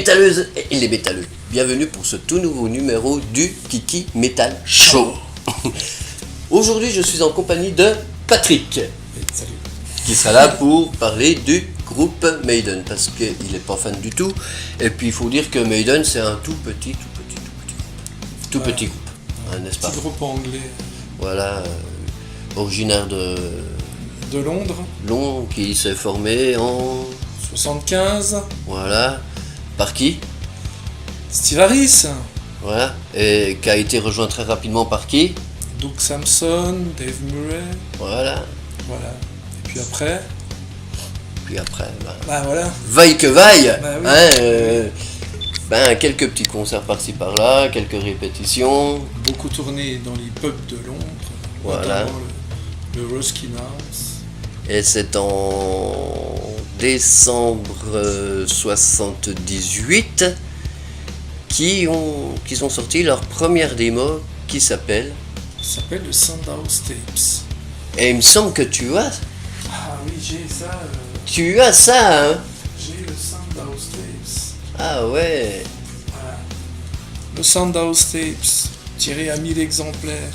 métalleuses et les métalleux, bienvenue pour ce tout nouveau numéro du Kiki Metal Show. Aujourd'hui, je suis en compagnie de Patrick, Salut. qui sera là pour parler du groupe Maiden, parce qu'il n'est pas fan du tout. Et puis il faut dire que Maiden, c'est un tout petit groupe, hein, n'est-ce pas? Petit groupe anglais Voilà, originaire de Londres, qui s'est formé en... 75, Voilà, par qui? Steve Harris, Voilà, et qui a été rejoint très rapidement par qui? Doug Samson, Dave Murray, Voilà, voilà. Et puis après, voilà. vaille que vaille, Bah oui. hein, quelques petits concerts par-ci par-là, quelques répétitions. Beaucoup tourné dans les pubs de Londres, Voilà. notamment le Ruskin House. Et c'est en décembre 78 qu'ils ont sorti leur première démo qui s'appelle... Ça s'appelle le Sandhouse Tapes. Et il me semble que tu as J'ai ça. ça, hein? J'ai le Sandhouse Tapes. Ah ouais. Voilà. Le Sandhouse Tapes, tiré à 1000 exemplaires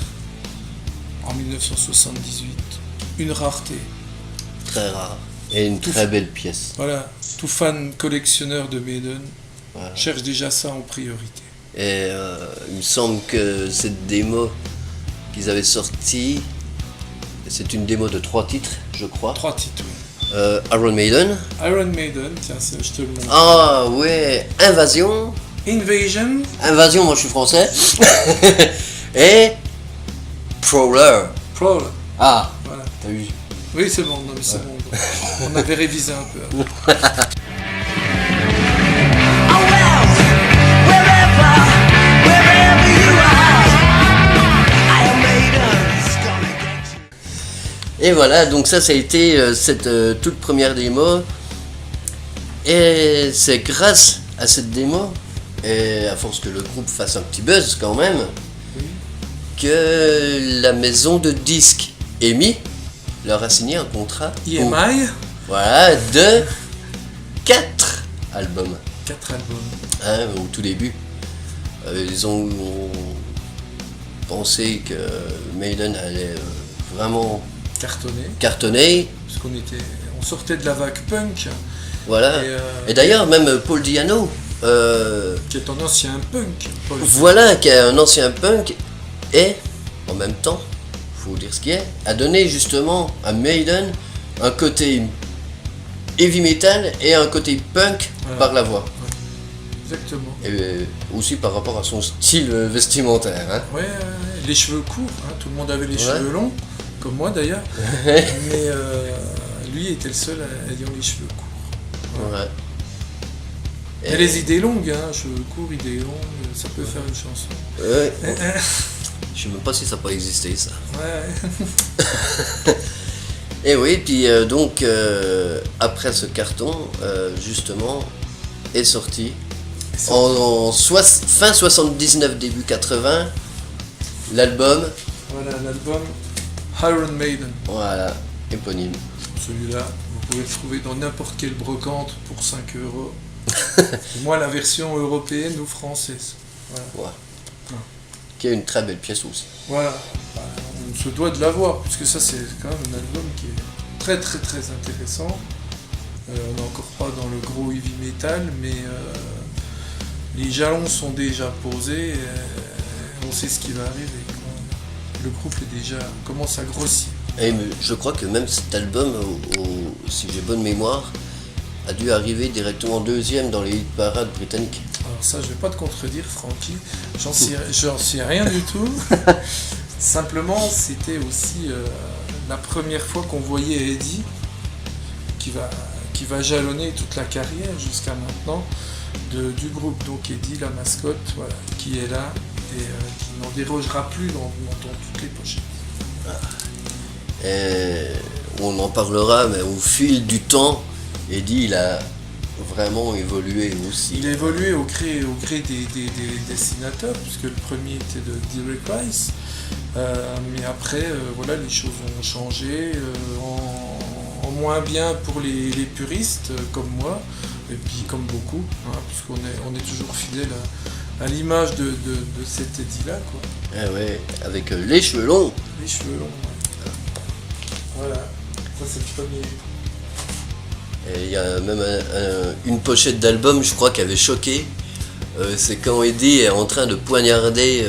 en 1978. Une rareté. Très rare. Et une très belle pièce. Voilà, tout fan collectionneur de Maiden Voilà. cherche déjà ça en priorité. Et il me semble que cette démo qu'ils avaient sortie, c'est une démo de 3 titres, je crois. 3 titres. Iron Maiden. Iron Maiden, tiens, ça, je te le montre. Ah ouais, Invasion. Invasion, Invasion, moi je suis français. Et Prowler. Prowler. Ah, Voilà. t'as vu? Oui, c'est bon, non, mais c'est bon. On avait révisé un peu. Oh well, wherever you are, Iron Maiden's gonna get you. Et voilà, donc ça a été cette toute première démo. Et c'est grâce à cette démo, et à force que le groupe fasse un petit buzz quand même, Oui. que la maison de disques EMI leur a signé un contrat EMI, voilà, de 4 albums. 4 albums. Hein, au tout début. Ils ont pensé que Maiden allait vraiment Cartonné, cartonner. parce on sortait de la vague punk, Voilà. Et, Et d'ailleurs, même Paul Diano, qui est un ancien punk. Paul. voilà, qui est un ancien punk, et en même temps, faut dire ce qui est, a donné justement à Maiden un côté heavy metal et un côté punk Voilà. par la voix. Exactement. Et aussi par rapport à son style vestimentaire. Hein. Ouais, les cheveux courts, hein, tout le monde avait les Ouais. cheveux longs, comme moi d'ailleurs, mais lui était le seul ayant les cheveux courts. Ouais. Et les idées longues, hein, cheveux courts, idées longues, ça peut faire une chanson. Ouais. Je sais même pas si ça peut exister ça. Ouais. Et oui, puis donc après ce carton, justement, est sorti fin 79, début 80, l'album, Voilà l'album Iron Maiden. voilà, éponyme. Celui-là, vous pouvez le trouver dans n'importe quelle brocante pour 5 €. Moi, la version européenne ou française. Voilà. Ouais. Qui est une très belle pièce aussi. Voilà. Bah, on se doit de l'avoir, puisque ça, c'est quand même un album qui est très très très intéressant. On n'est encore pas dans le gros heavy metal, mais les jalons sont déjà posés. Et on sait ce qui va arriver, quoi. Le groupe commence à grossir. Et je crois que même cet album, si j'ai bonne mémoire, a dû arriver directement 2e dans les hit parades britanniques. Alors ça, je vais pas te contredire, Francky. J'en sais rien du tout. Simplement, c'était aussi la première fois qu'on voyait Eddie, qui va jalonner toute la carrière jusqu'à maintenant du groupe. Donc Eddie, la mascotte, voilà, qui est là et qui n'en dérogera plus dans toutes les pochettes. Et on en parlera, mais au fil du temps, Eddie, il a vraiment évolué aussi. Il a évolué au gré des dessinateurs, puisque le premier était de Derek Rice. Mais après, voilà, les choses ont changé, en moins bien pour les puristes comme moi. Et puis comme beaucoup, hein, puisqu'on est toujours fidèle à l'image de cet Eddie-là, quoi. Ah ouais, avec les cheveux longs. Les cheveux longs, ouais. Voilà, ça c'est le premier. Et il y a même une pochette d'album, je crois, qui avait choqué. C'est quand Eddie est en train de poignarder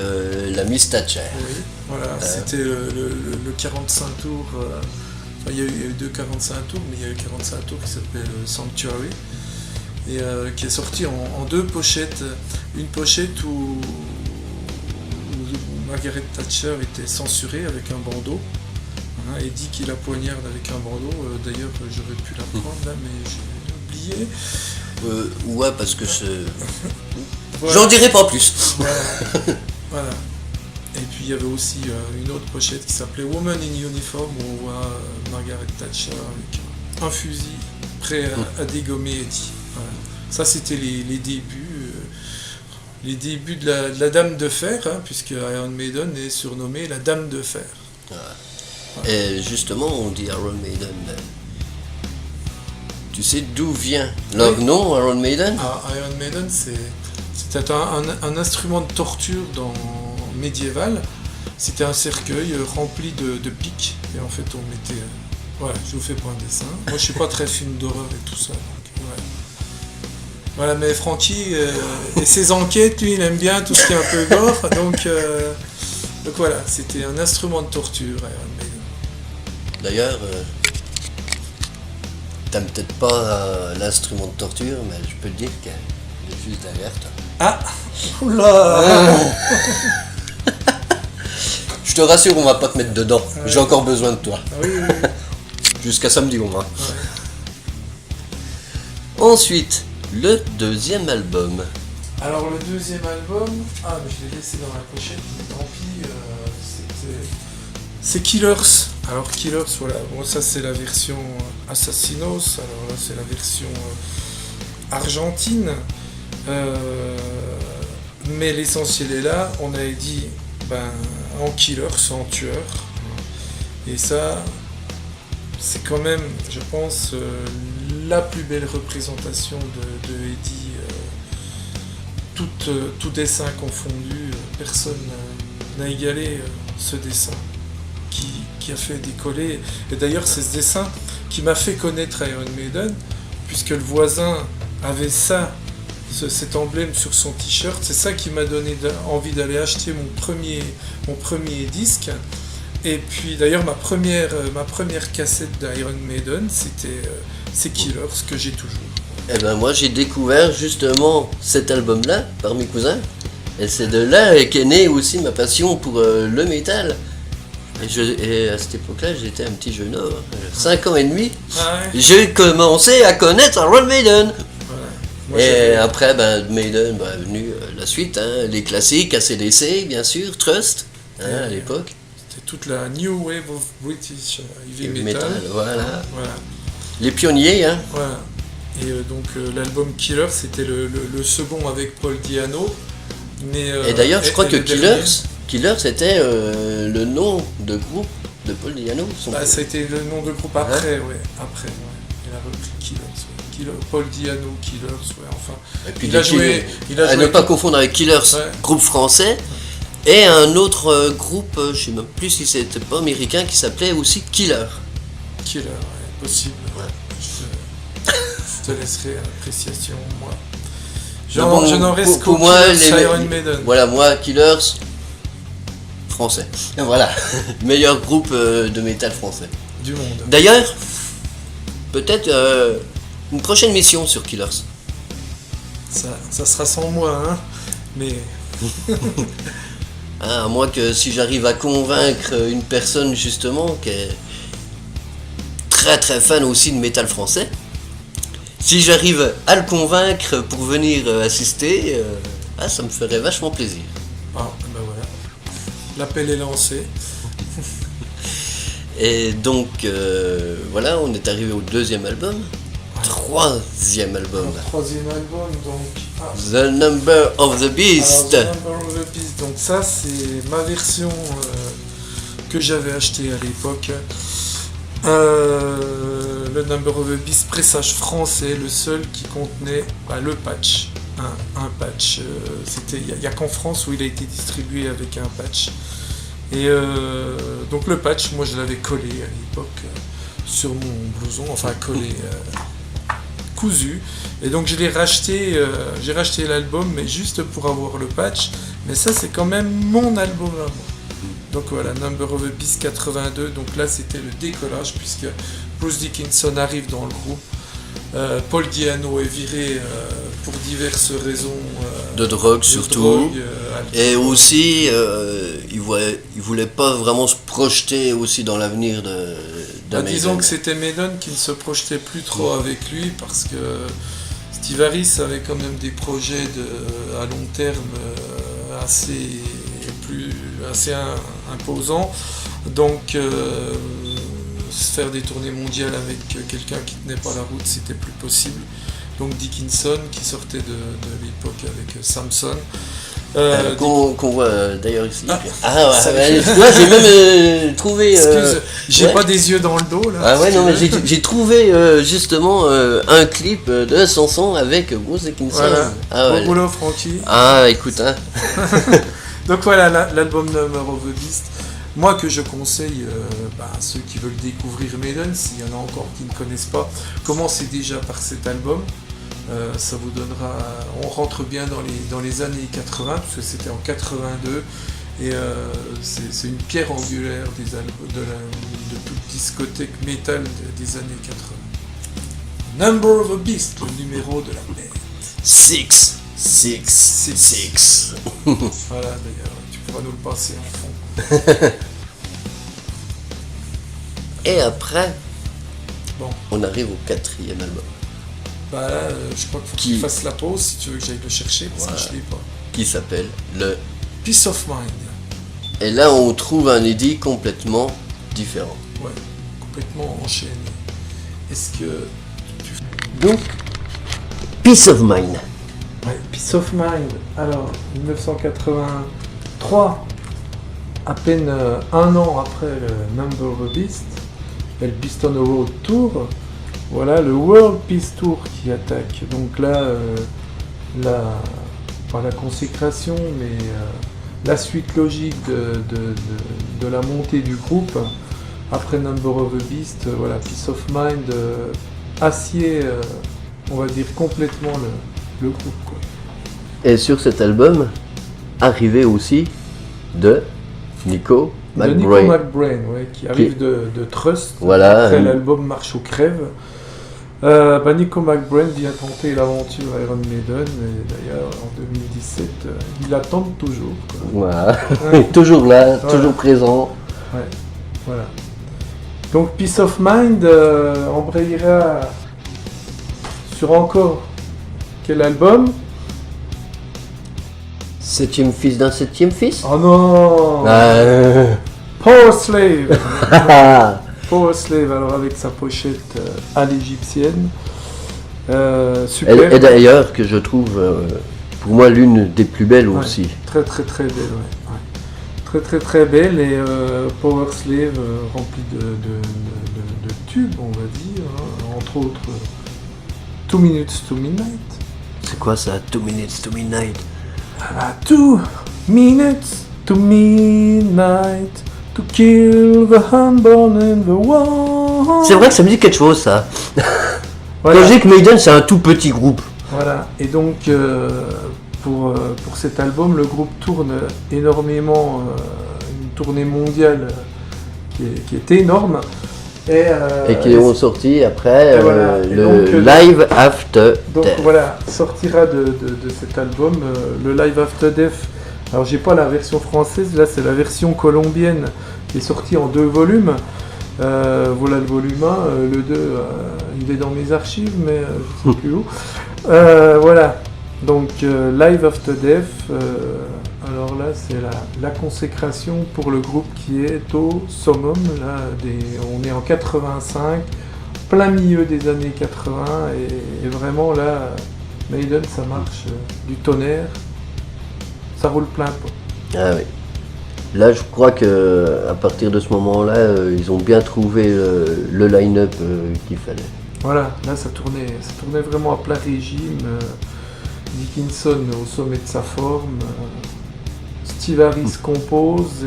la Miss Thatcher. Oui, voilà, c'était le 45 tours. Il y a eu 2 45 tours, mais il y a eu 45 tours qui s'appelle Sanctuary. Et qui est sorti en 2 pochettes. Une pochette où Margaret Thatcher était censurée avec un bandeau. Hein, Eddie qui la poignarde avec un bandeau. D'ailleurs, j'aurais pu la prendre là, mais j'ai oublié. Ouais, parce que Voilà. j'en dirai pas plus. Voilà. Voilà. Et puis il y avait aussi une autre pochette qui s'appelait Woman in Uniform, où on voit Margaret Thatcher avec un fusil prêt à dégommer Eddie. Voilà. Ça c'était les débuts de la Dame de Fer, hein, puisque Iron Maiden est surnommée la Dame de Fer. Et justement, on dit Iron Maiden. Tu sais d'où vient leur nom, Iron Maiden? Iron Maiden, c'était un instrument de torture médiéval. C'était un cercueil rempli de pics. Et en fait, on mettait... voilà, je vous fais pas un dessin. Moi, je suis pas très film d'horreur et tout ça. Donc, ouais. Voilà, mais Francky et ses enquêtes, lui, il aime bien tout ce qui est un peu gore. Donc voilà, c'était un instrument de torture, Iron Maiden. D'ailleurs, t'aimes peut-être pas l'instrument de torture, mais je peux te dire qu'elle est juste derrière toi. Ah, oula. Je te rassure, on va pas te mettre dedans. Ouais. J'ai encore besoin de toi. Ah oui. Jusqu'à samedi au moins. Ouais. Ensuite, le deuxième album. Alors le deuxième album, mais je l'ai laissé dans la pochette, mais tant pis, c'est Killers. Alors Killers, voilà, bon ça c'est la version Assassinos, alors là c'est la version argentine, mais l'essentiel est là, on a dit en Killers, en tueur, et ça c'est quand même, je pense, la plus belle représentation de Eddie. Tout dessin confondu, personne n'a égalé ce dessin qui a fait décoller. Et d'ailleurs, c'est ce dessin qui m'a fait connaître Iron Maiden, puisque le voisin avait cet emblème sur son t-shirt. C'est ça qui m'a donné envie d'aller acheter mon premier disque. Et puis d'ailleurs, ma première cassette d'Iron Maiden, c'est Killers, que j'ai toujours. Eh ben moi j'ai découvert justement cet album-là par mes cousins. Et c'est de là qu'est née aussi ma passion pour le métal. Et à cette époque-là, j'étais un petit jeune homme, 5 ans et demi. Ah ouais. J'ai commencé à connaître Iron Maiden. Voilà. Moi, Et après, Maiden est venu la suite, hein, les classiques, AC/DC bien sûr, Trust, à l'époque. C'était toute la New Wave of British Heavy Metal. Voilà. Voilà. Les pionniers, hein. Voilà. Et donc l'album Killer, c'était le second avec Paul Di'Anno. Et d'ailleurs, je crois que le dernier, Killer c'était le nom de groupe de Paul Di'Anno. ça a été le nom de groupe après, ouais. Après, ouais. Il a repris Killers, Paul Di'Anno, Killers, ouais. Enfin, Et puis il a joué. À ne pas confondre avec Killers, groupe français, et un autre groupe, je sais même plus si c'était pas américain, qui s'appelait aussi Killer. Killer, ouais, possible. Ouais. Je te laisserai l'appréciation, moi. Bon, je n'en reste pour qu'au moi, Killers, Iron Maiden. Voilà, moi, Killers, français. Voilà, meilleur groupe de métal français. Du monde. D'ailleurs, peut-être une prochaine mission sur Killers. Ça sera sans moi, hein. Mais. À moins que si j'arrive à convaincre une personne justement qui est très très fan aussi de métal français, si j'arrive à le convaincre pour venir assister, ça me ferait vachement plaisir. Ah, ben voilà. L'appel est lancé. Et donc voilà, on est arrivé au deuxième album. Troisième album. Le troisième album, donc. The Number of the Beast. Alors, The Number of the Beast. Donc ça, c'est ma version que j'avais achetée à l'époque. le Number of the Beast pressage français, le seul qui contenait le patch. Un patch. Il n'y a qu'en France où il a été distribué avec un patch. Et donc le patch, moi je l'avais collé à l'époque sur mon blouson, enfin collé, cousu. Et donc je l'ai racheté, j'ai racheté l'album, mais juste pour avoir le patch. Mais ça c'est quand même mon album à moi. Donc voilà, Number of the Beast 82, donc là c'était le décollage puisque Bruce Dickinson arrive dans le groupe. Paul Di'Anno est viré pour diverses raisons. De drogue surtout. Et aussi, il voulait pas vraiment se projeter aussi dans l'avenir de disons que c'était Maiden qui ne se projetait plus trop avec lui parce que Steve Harris avait quand même des projets à long terme assez imposants. Donc faire des tournées mondiales avec quelqu'un qui tenait pas la route, c'était plus possible. Donc Dickinson qui sortait de l'époque avec Samson. Qu'on voit d'ailleurs ici. Là j'ai même trouvé. Excuse, j'ai pas des yeux dans le dos là. Ah ouais, non, mais j'ai trouvé justement un clip de Samson avec Bruce Dickinson. Voilà. Bon boulot, Francky. Ah, écoute, hein. Donc voilà, l'album Number of the Beast. Moi que je conseille à ceux qui veulent découvrir Maiden, s'il y en a encore qui ne connaissent pas, commencez déjà par cet album. Ça vous donnera. On rentre bien dans les années 80, parce que c'était en 82, et c'est une pierre angulaire de toute discothèque métal des années 80. Number of a Beast, le numéro de la bête. 6. Voilà, d'ailleurs, tu pourras nous le passer en fond. Et après, bon, on arrive au 4e album. Bah là, je crois qu'il faut que tu fasses la pause si tu veux que j'aille le chercher, parce que je l'ai pas. Qui s'appelle le Peace of Mind. Et là, on trouve un Eddie complètement différent. Ouais, complètement enchaîné. Est-ce que donc Peace of Mind. Ouais, Peace of Mind. Alors, 1983, à peine un an après le Number of the Beast, et le Beast on the Road Tour, voilà le World Peace Tour qui attaque. Donc là, pas la consécration, mais la suite logique de la montée du groupe après Number of the Beast. Voilà, Peace of Mind assied, on va dire complètement le groupe, quoi. Et sur cet album, arrivé aussi de Nico McBrain. Nico McBrain, ouais, qui arrive de Trust. Voilà. Après l'album Marche aux crèves. Nico McBrain vient tenter l'aventure Iron Maiden, et d'ailleurs en 2017, il l'attend toujours, quoi. Voilà. Ouais. Toujours là, Voilà. toujours présent. Ouais, voilà. Donc Peace of Mind embrayera sur encore quel album? 7e fils d'un 7e fils. Oh non, Power Slave. Power Slave, alors avec sa pochette à l'égyptienne. Super. Et d'ailleurs que je trouve pour moi l'une des plus belles aussi. Très très très belle, ouais. Très très très belle, et Power Slave rempli de tubes, on va dire, hein. Entre autres 2 Minutes to Midnight. C'est quoi ça, 2 minutes to midnight? 2 minutes to midnight to kill the unborn in the war. C'est vrai que ça me dit quelque chose ça. Voilà. Quand je dis que Maiden c'est un tout petit groupe. Voilà, et donc pour cet album, le groupe tourne énormément, une tournée mondiale qui est énorme. Et qui ont sorti après voilà. le donc, Live After Donc Death. voilà, sortira de cet album le Live After Death. Alors j'ai pas la version française, là c'est la version colombienne qui est sortie en 2 volumes. Voilà le volume 1, le 2 il est dans mes archives, mais je sais plus où. Voilà, donc Live After Death, alors là c'est la consécration pour le groupe qui est au summum, là, on est en 85, plein milieu des années 80, et vraiment là, Maiden ça marche du tonnerre, ça roule plein pot. Ah oui. Là, je crois que à partir de ce moment-là, ils ont bien trouvé le line-up qu'il fallait. Voilà, là ça tournait vraiment à plat régime. Dickinson au sommet de sa forme. Steve Harris compose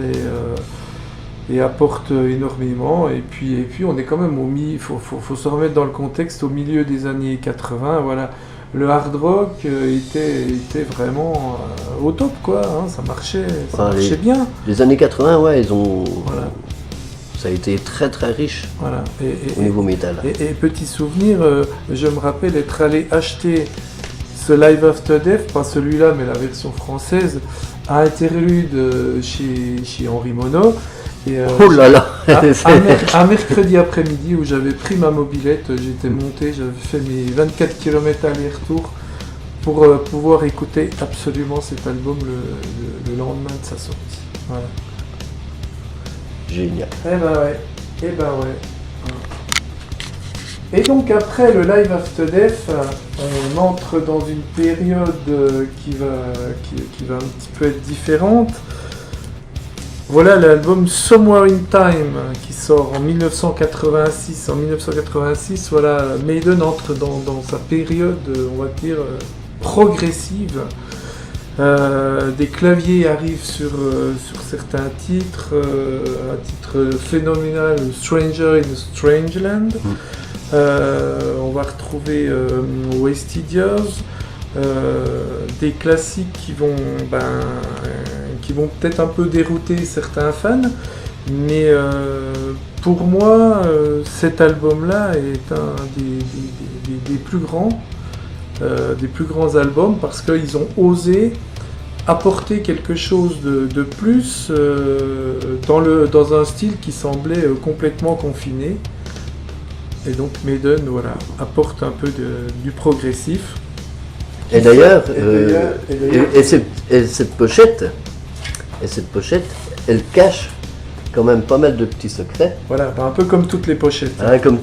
et apporte énormément. Et puis on est quand même au milieu, faut se remettre dans le contexte, au milieu des années 80. Voilà, le hard rock était vraiment au top, quoi. Hein, ça marchait bien. Les années 80, ouais, Voilà. Ça a été très très riche Voilà. au niveau métal. Et petit souvenir, je me rappelle être allé acheter ce Live After Death, pas celui-là mais la version française, à Interlude chez Henri Monod. Et, Oh là là un mercredi après-midi où j'avais pris ma mobilette, j'étais monté, j'avais fait mes 24 km aller-retour pour pouvoir écouter absolument cet album le lendemain de sa sortie. Voilà. Génial. Eh ben ouais. Et donc après le Live After Death, on entre dans une période qui va un petit peu être différente. Voilà l'album Somewhere in Time qui sort en 1986. En 1986, voilà, Maiden entre dans sa période, on va dire, progressive. Des claviers arrivent sur certains titres, un titre phénoménal, Stranger in a Strange Land. On va retrouver Wasted Years, des classiques qui vont peut-être un peu dérouter certains fans, mais pour moi, cet album-là est un des plus grands albums parce qu'ils ont osé apporter quelque chose de plus dans un style qui semblait complètement confiné. Et donc Maiden, voilà, apporte un peu du progressif. Et d'ailleurs, cette pochette, elle cache quand même pas mal de petits secrets. Voilà, un peu comme toutes les pochettes. Hein, comme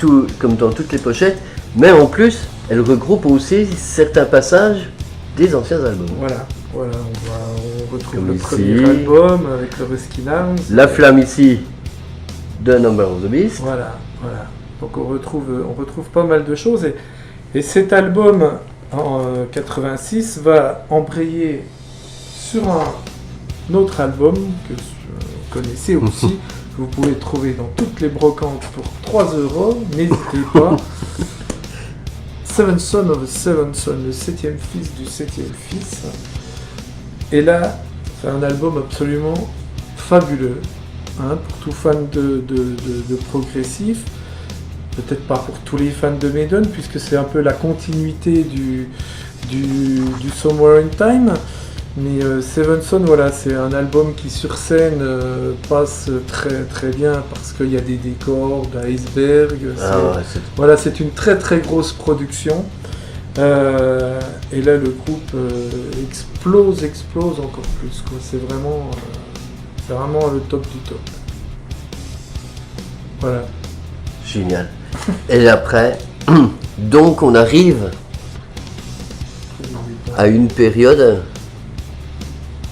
dans toutes les pochettes, mais en plus, elle regroupe aussi certains passages des anciens albums. Voilà, on retrouve Comme le ici. premier album avec le Ruskin Arms. La flamme ici de Number of the Beast. Voilà. Donc on retrouve pas mal de choses et cet album en 86 va embrayer sur un autre album que vous connaissez aussi, que vous pouvez trouver dans toutes les brocantes pour 3€, n'hésitez pas. Seven Son of a Seven Son, le 7e fils du 7e fils. Et là, c'est un album absolument fabuleux, hein, pour tout fan de progressif. Peut-être pas pour tous les fans de Maiden, puisque c'est un peu la continuité du Somewhere in Time. Mais Seven Son, voilà, c'est un album qui sur scène passe très très bien parce qu'il y a des décors, d'iceberg. Voilà, c'est une très très grosse production. Et là, le groupe explose encore plus, quoi. C'est vraiment le top du top. Voilà. Génial. Et après, donc on arrive à une période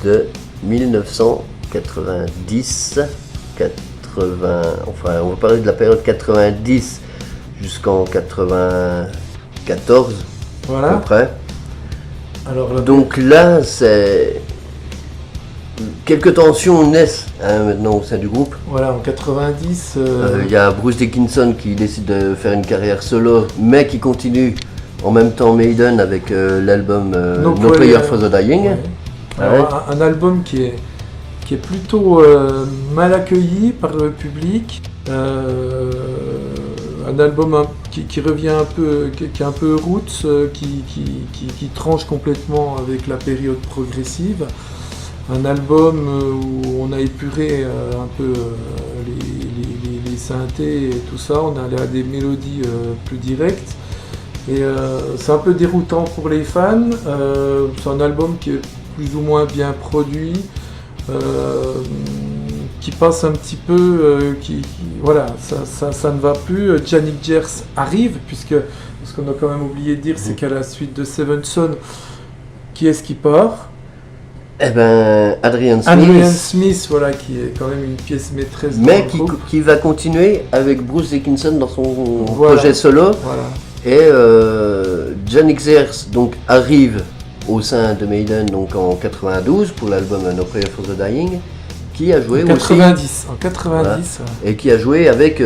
de 1990, enfin on va parler de la période 90 jusqu'en 94, Voilà. à peu près. Alors, Donc là, c'est quelques tensions naissent maintenant au sein du groupe. Voilà, en 90. Il y a Bruce Dickinson qui décide de faire une carrière solo, mais qui continue en même temps Maiden avec l'album No Prayer for the Dying. Ouais. Alors, un album qui est plutôt mal accueilli par le public. Un album qui revient un peu, qui est un peu roots, qui tranche complètement avec la période progressive. Un album où on a épuré un peu les synthés et tout ça, on est allé à des mélodies plus directes. Et c'est un peu déroutant pour les fans. C'est un album qui est plus ou moins bien produit, qui passe un petit peu, voilà, ça ne va plus. Janick Gers arrive, ce qu'on a quand même oublié de dire, c'est qu'à la suite de Seven Son, qui est-ce qui part? Eh ben, Adrian Adrian Smith, Smith, voilà, qui est quand même une pièce maîtresse mais dans le groupe. qui va continuer avec Bruce Dickinson dans son Voilà. projet solo. Voilà. Et John Xers donc arrive au sein de Maiden donc en 92 pour l'album No Prayer for the Dying, qui a joué En 90, en 90. et qui a joué avec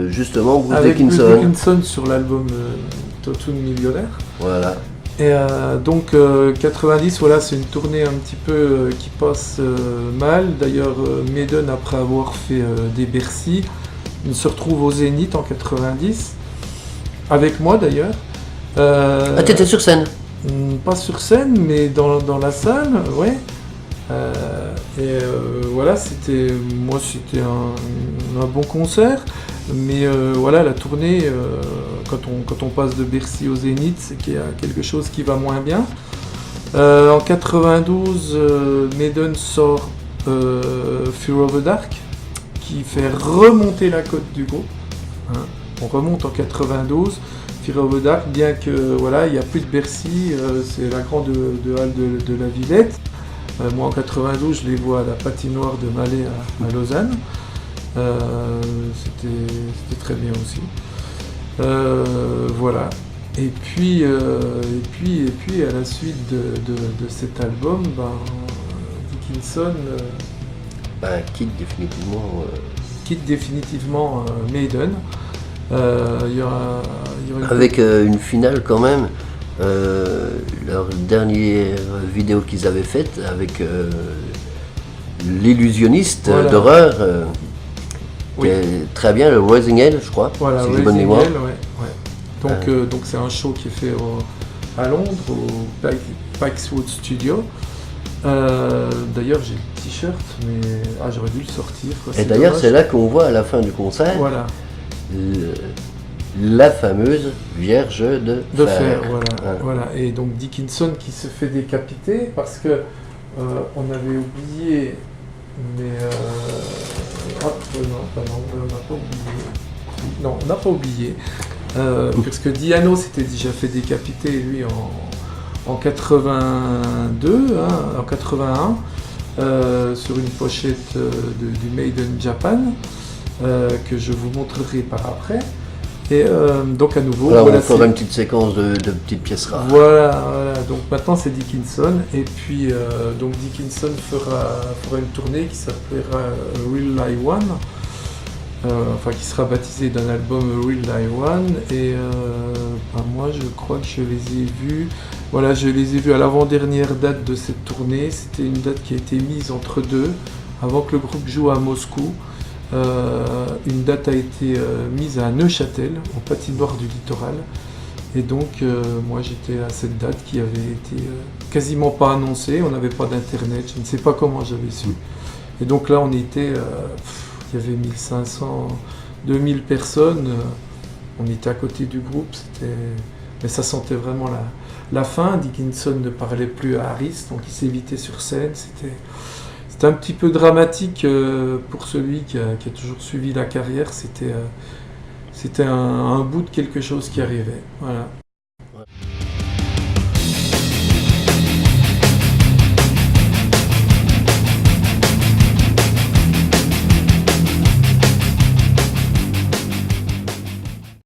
justement Bruce Avec Dickinson. Bruce Dickinson sur l'album Totoon Millionnaire. Voilà. Et donc 90, voilà, c'est une tournée un petit peu qui passe mal. D'ailleurs, Maiden, après avoir fait des Bercy, il se retrouve au Zénith en 90, avec moi d'ailleurs. Ah, t'étais sur scène? Pas sur scène, mais dans la salle, ouais. Voilà, c'était un bon concert. Mais voilà, la tournée, quand on passe de Bercy au Zénith, c'est qu'il y a quelque chose qui va moins bien. En 92, Maiden sort Fear of the Dark, qui fait remonter la cote du groupe. Hein. On remonte en 92. Fear of the Dark, bien que voilà, il n'y a plus de Bercy, c'est la grande de Halle de la Villette. Moi en 92, je les vois à la patinoire de Malais à Lausanne. C'était très bien aussi. Voilà. Et puis à la suite de cet album, Dickinson quitte définitivement Maiden. Il y aura Avec une finale quand même. Leur dernière vidéo qu'ils avaient faite avec l'illusionniste Voilà. d'horreur, Oui. qui est très bien, le Rising Hell, je crois, Voilà, si j'ai bonne mémoire. Rising Hell, ouais. Donc c'est un show qui est fait à Londres, au Pikeswood Studio. D'ailleurs j'ai le t-shirt, mais j'aurais dû le sortir. Quoi, Et d'ailleurs, c'est là qu'on voit à la fin du concert voilà. la fameuse Vierge de fer. Voilà, Hein. voilà. Et donc Dickinson qui se fait décapiter parce que on avait oublié, mais on n'a pas oublié. Non, on n'a pas oublié. Parce que Diano s'était déjà fait décapiter lui en 82, en 81, sur une pochette du Made in Japan, que je vous montrerai par après. Et donc à nouveau, Voilà, voilà, on fera une petite séquence de petites pièces rares. voilà. Donc maintenant c'est Dickinson, et puis donc Dickinson fera une tournée qui s'appellera Real Live One, qui sera baptisée d'un album Real Live One. Et moi je crois que je les ai vus. Voilà, je les ai vus à l'avant-dernière date de cette tournée. C'était une date qui a été mise entre deux, avant que le groupe joue à Moscou. Une date a été mise à Neuchâtel, au patinoire du littoral. Et donc moi j'étais à cette date qui avait été quasiment pas annoncée, on n'avait pas d'internet, je ne sais pas comment j'avais su. Et donc là on était, il y avait 1500, 2000 personnes, on était à côté du groupe, mais ça sentait vraiment la fin. Dickinson ne parlait plus à Harris, donc il s'évitait sur scène, c'était un petit peu dramatique pour celui qui a toujours suivi la carrière. C'était un bout de quelque chose qui arrivait. Voilà.